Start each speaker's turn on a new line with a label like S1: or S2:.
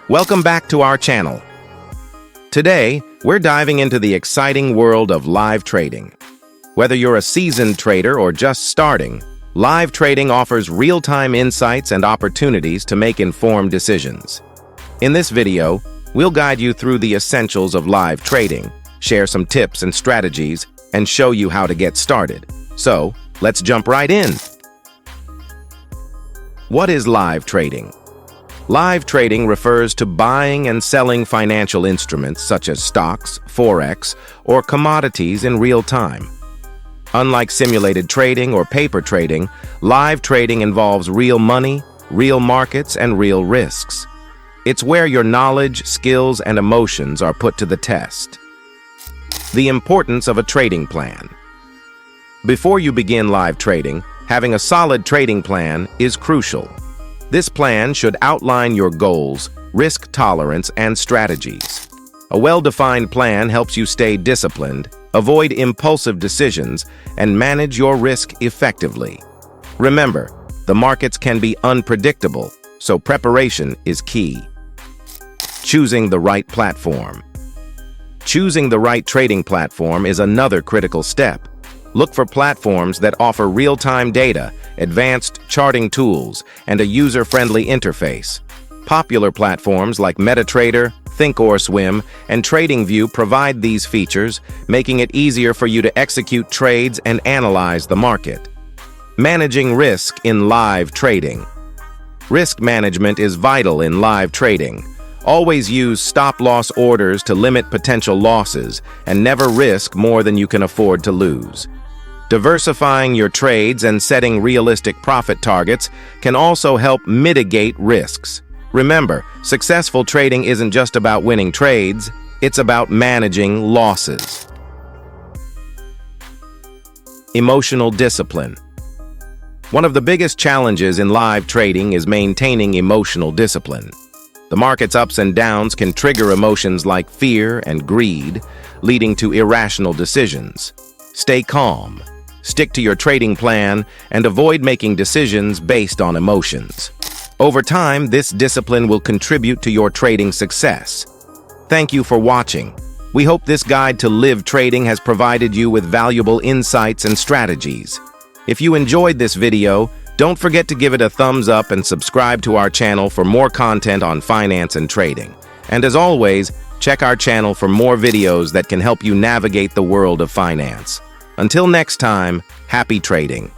S1: Welcome back to our channel. Today, we're diving into the exciting world of live trading. Whether you're a seasoned trader or just starting, live trading offers real-time insights and opportunities to make informed decisions. In this video, we'll guide you through the essentials of live trading, share some tips and strategies, and show you how to get started. So, let's jump right in. What is live trading? Live trading refers to buying and selling financial instruments such as stocks, forex, or commodities in real time. Unlike simulated trading or paper trading, live trading involves real money, real markets, and real risks. It's where your knowledge, skills, and emotions are put to the test. The importance of a trading plan. Before you begin live trading, having a solid trading plan is crucial. This plan should outline your goals, risk tolerance, and strategies. A well-defined plan helps you stay disciplined, avoid impulsive decisions, and manage your risk effectively. Remember, the markets can be unpredictable, so preparation is key. Choosing the right platform. Choosing the right trading platform is another critical step. Look for platforms that offer real-time data, advanced charting tools, and a user-friendly interface. Popular platforms like MetaTrader, Thinkorswim, and TradingView provide these features, making it easier for you to execute trades and analyze the market. Managing risk in live trading. Risk management is vital in live trading. Always use stop-loss orders to limit potential losses, and never risk more than you can afford to lose. Diversifying your trades and setting realistic profit targets can also help mitigate risks. Remember, successful trading isn't just about winning trades, it's about managing losses. Emotional discipline. One of the biggest challenges in live trading is maintaining emotional discipline. The market's ups and downs can trigger emotions like fear and greed, leading to irrational decisions. Stay calm. Stick to your trading plan and avoid making decisions based on emotions. Over time, this discipline will contribute to your trading success. Thank you for watching. We hope this guide to live trading has provided you with valuable insights and strategies. If you enjoyed this video, don't forget to give it a thumbs up and subscribe to our channel for more content on finance and trading. And as always, check our channel for more videos that can help you navigate the world of finance. Until next time, happy trading.